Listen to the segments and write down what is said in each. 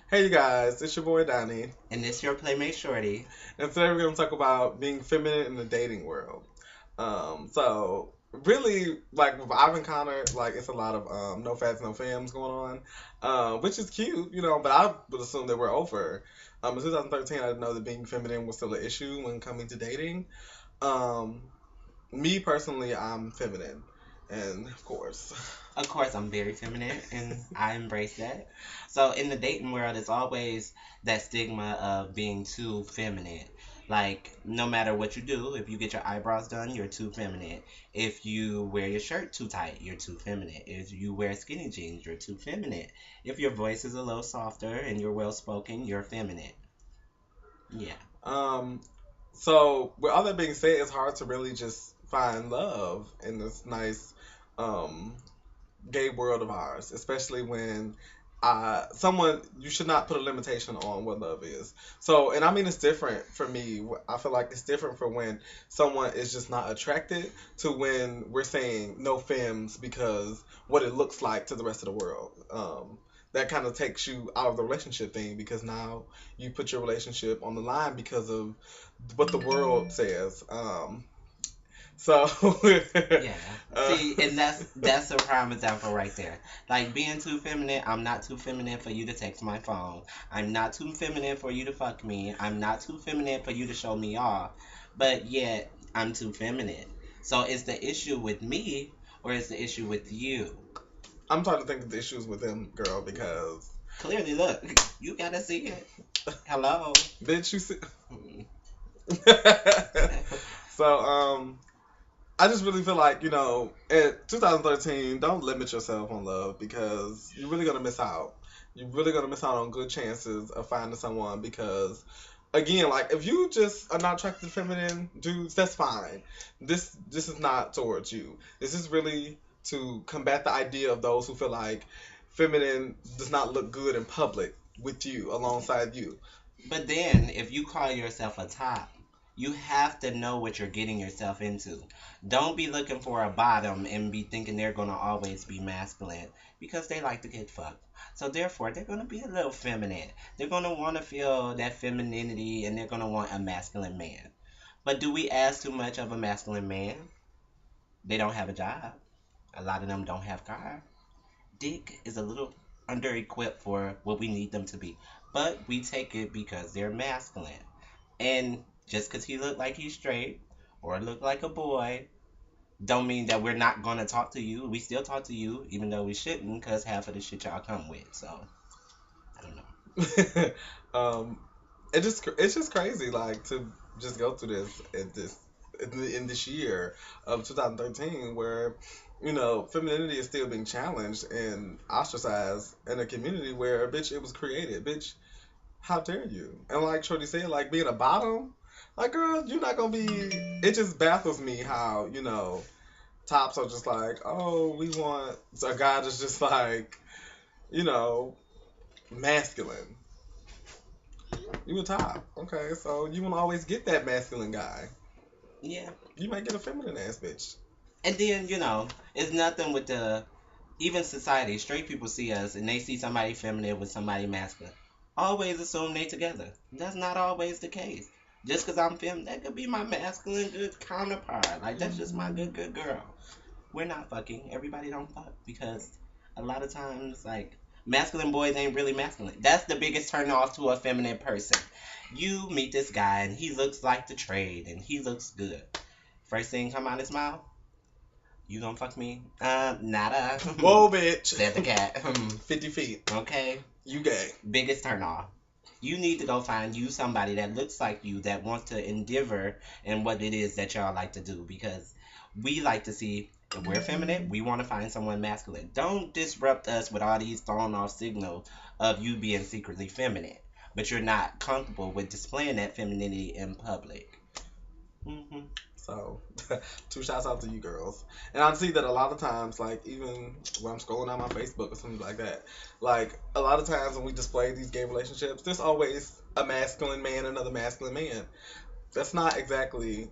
Hey you guys, it's your boy Donnie, And this your Playmate Shorty. and today we're going to talk about being feminine in the dating world. So really, like what I've encountered, like it's a lot of no fats, no femmes going on, which is cute, but I would assume that we're over. In 2013, I didn't know that being feminine was still an issue when coming to dating. Um, Me personally, I'm feminine, and of course, Of course, I'm very feminine and I embrace that. So, in the dating world, it's always that stigma of being too feminine. Like, no matter what you do, if you get your eyebrows done, you're too feminine. If you wear your shirt too tight, you're too feminine. If you wear skinny jeans, you're too feminine. If your voice is a little softer and you're well spoken, you're feminine. Yeah. um, So, with all that being said, it's hard to really just find love in this nice um, gay world of ours, especially when someone you should not put a limitation on what love is. So, and I mean it's different for me. I feel like it's different for when someone is just not attracted to when we're saying no femmes because what it looks like to the rest of the world. That kind of takes you out of the relationship thing because now you put your relationship on the line because of what the world says. So, Yeah. uh, See, and that's a prime example right there. Like being too feminine, I'm not too feminine for you to text my phone. I'm not too feminine for you to fuck me. I'm not too feminine for you to show me off. But yet I'm too feminine. So is the issue with me or is the issue with you? I'm trying to think of the issues with him, girl, because Clearly, look, you gotta see it. Hello. bitch, you see. Mm. So, I just really feel like in 2013, don't limit yourself on love because you're really gonna miss out. You're really gonna miss out on good chances of finding someone because, again, like if you just are not attracted to feminine dudes, that's fine. This is not towards you. This is really to combat the idea of those who feel like feminine does not look good in public with you alongside you. But then, if you call yourself a top, you have to know what you're getting yourself into. Don't be looking for a bottom and be thinking they're going to always be masculine because they like to get fucked. So, therefore, they're going to be a little feminine. They're going to want to feel that femininity and they're going to want a masculine man. But do we ask too much of a masculine man? They don't have a job. A lot of them don't have cars. Dick is a little under equipped for what we need them to be. But we take it because they're masculine. And just because he look like he's straight or look like a boy, don't mean that we're not going to talk to you. We still talk to you, even though we shouldn't, because half of the shit y'all come with. So, I don't know. um, it's just crazy like to just go through this in this year of 2013 where femininity is still being challenged and ostracized in a community where bitch it was created, bitch, how dare you? And like Shorty said, like being a bottom, like girl, you're not gonna be. It just baffles me how tops are just like, oh, we want a guy that's just like you know masculine. You a top. Okay, so you won't always get that masculine guy. Yeah. You might get a feminine ass bitch. And then, it's nothing with even society. Straight people see us and they see somebody feminine with somebody masculine. Always assume they together. That's not always the case. Just because I'm feminine, that could be my masculine good counterpart. Like, that's just my good girl. We're not fucking. Everybody don't fuck because a lot of times, like, masculine boys ain't really masculine. That's the biggest turn off to a feminine person. You meet this guy and he looks like the trade and he looks good. First thing come out his mouth, you gonna fuck me? Nada. Whoa, bitch. Said the cat. 50 feet. Okay. You gay. Biggest turn off. You need to go find you somebody that looks like you that wants to endeavor in what it is that y'all like to do because we like to see if we're feminine, we want to find someone masculine. Don't disrupt us with all these thrown off signals of you being secretly feminine, but you're not comfortable with displaying that femininity in public. Hmm. So, two shouts out to you girls. And I see that a lot of times, like even when I'm scrolling on my Facebook or something like that, like a lot of times when we display these gay relationships, there's always a masculine man, another masculine man. that's not exactly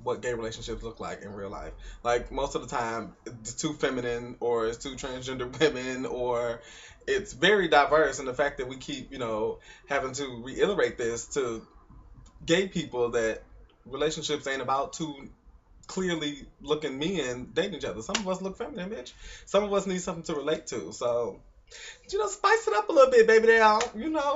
what gay relationships look like in real life. Like most of the time, it's too feminine, or it's too transgender women, or it's very diverse. And the fact that we keep, having to reiterate this to gay people that relationships ain't about two clearly looking men dating each other. Some of us look feminine, bitch. Some of us need something to relate to. So, spice it up a little bit, baby. Now,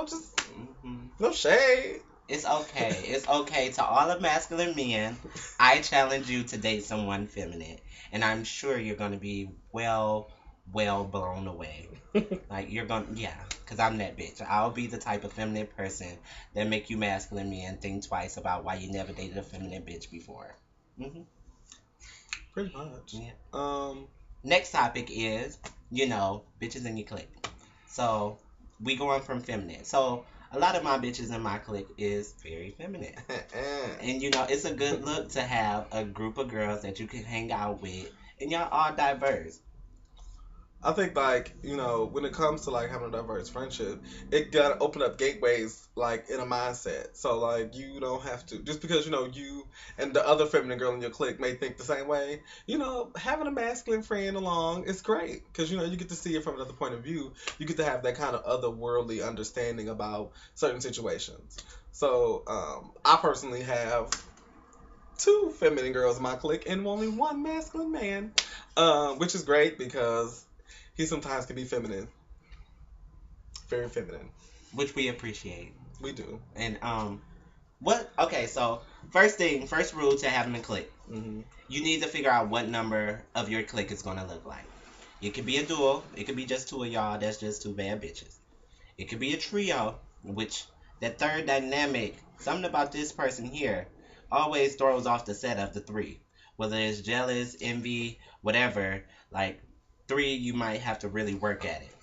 just Hmm. no shade. It's okay. It's okay to all the masculine men. I challenge you to date someone feminine, and I'm sure you're gonna be well blown away. Like you're gonna, yeah, cause I'm that bitch. I'll be the type of feminine person that make you masculine men think twice about why you never dated a feminine bitch before. Hmm. Pretty much. Yeah. Um, Next topic is, bitches in your clique. So we going from feminine. So a lot of my bitches in my clique is very feminine. And it's a good look to have a group of girls that you can hang out with and y'all all diverse. I think like when it comes to like having a diverse friendship, it gotta open up gateways like in a mindset. So like you don't have to just because you and the other feminine girl in your clique may think the same way. Having a masculine friend along is great because you get to see it from another point of view. You get to have that kind of otherworldly understanding about certain situations. So I personally have two feminine girls in my clique and only one masculine man, which is great because he sometimes can be feminine, very feminine. Which we appreciate. We do. And what? Okay, so first rule to having a clique, Hmm. you need to figure out what number of your clique is gonna look like. It could be a duo. It could be just two of y'all. That's just two bad bitches. It could be a trio, which that third dynamic, something about this person here, always throws off the set of the three. Whether it's jealous, envy, whatever, like three, you might have to really work at it.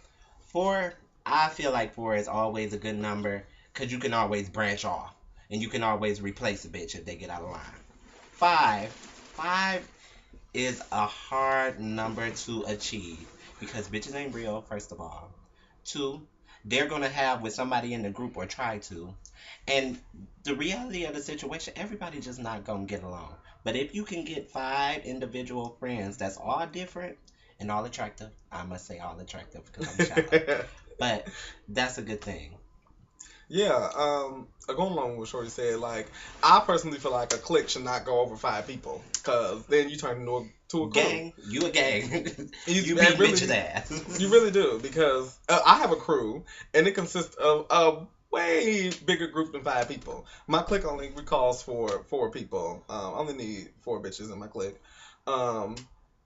Four, I feel like four is always a good number because you can always branch off and you can always replace a bitch if they get out of line. Five is a hard number to achieve because bitches ain't real, first of all. Two, they're gonna have with somebody in the group or try to. And the reality of the situation, everybody just not gonna get along. But if you can get five individual friends that's all different and all attractive, I must say all attractive because I'm shallow. But that's a good thing. Yeah, going along with what Shorty said, like I personally feel like a clique should not go over five people, cause then you turn into a crew. Gang, you a gang. You And beat bitch's really, ass. you really do because I have a crew and it consists of a way bigger group than five people. My clique only recalls for four people. I only need four bitches in my clique, um,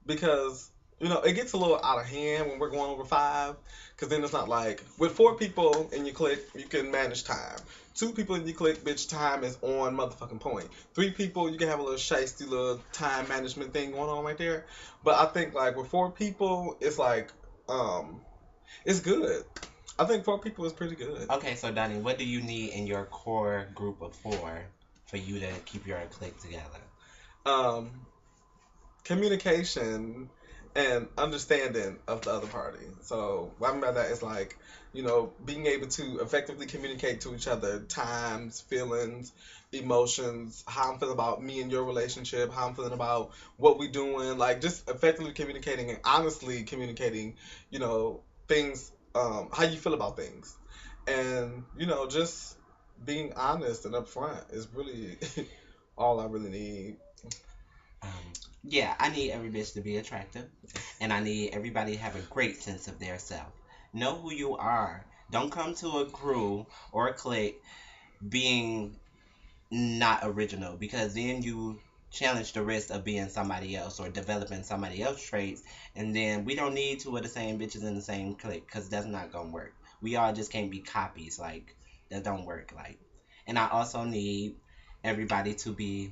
because it gets a little out of hand when we're going over five. Because then it's not like with four people in your clique, you can manage time. Two people in your clique, bitch, time is on motherfucking point. Three people, you can have a little shiesty little time management thing going on right there. But I think like with four people, it's like it's good. I think four people is pretty good. Okay, so Donnie, what do you need in your core group of four for you to keep your clique together? Um, Communication and understanding of the other party. So what I mean by that is like, being able to effectively communicate to each other times, feelings, emotions, how I'm feeling about me and your relationship, how I'm feeling about what we doing, like just effectively communicating and honestly communicating, things, how you feel about things. And, just being honest and upfront is really all I really need. Yeah, I need every bitch to be attractive, and I need everybody to have a great sense of their self. Know who you are. Don't come to a crew or a clique being not original because then you challenge the risk of being somebody else or developing somebody else's traits, and then we don't need two of the same bitches in the same clique because that's not gonna work. We all just can't be copies. Like that don't work. Like, and I also need everybody to be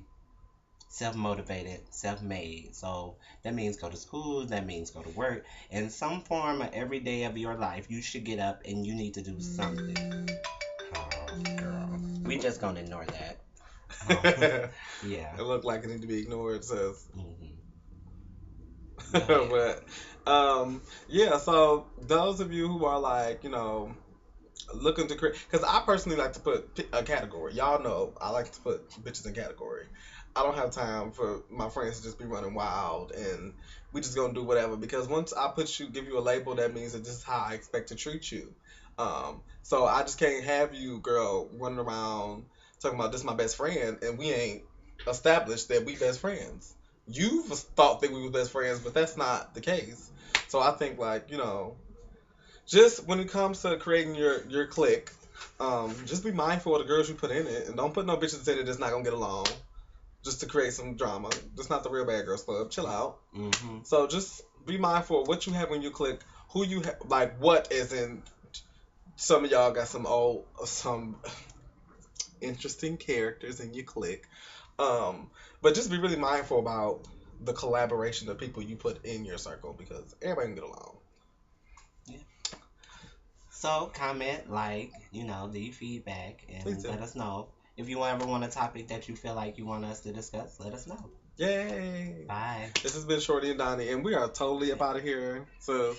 self-motivated, self-made. So that means go to school, that means go to work. In some form of every day of your life, you should get up and you need to do something. Oh, girl. We just gonna ignore that. It Yeah. looked like it need to be ignored, says. Hmm. Go ahead. But yeah, so those of you who are like, looking to create, because I personally like to put a category. Y'all know I like to put bitches in category. I don't have time for my friends to just be running wild and we just gonna do whatever. Because once I put you, give you a label, that means that this is how I expect to treat you. So I just can't have you, girl, running around talking about this is my best friend and we ain't established that we best friends. You've thought that we were best friends, but that's not the case. So I think like just when it comes to creating your clique, just be mindful of the girls you put in it, and don't put no bitches in it that's not gonna get along just to create some drama. That's not the real Bad Girls Club. Chill out. Mm-hmm. So just be mindful of what you have when you click, who you like. What is in. Some of y'all got some interesting characters in your clique. But just be really mindful about the collaboration of people you put in your circle because everybody can get along. Yeah. So comment, like, leave feedback, Please and do. let us know. If you ever want a topic that you feel like you want us to discuss, let us know. Yay! Bye. This has been Shorty and Donnie, and we are totally up out of here. So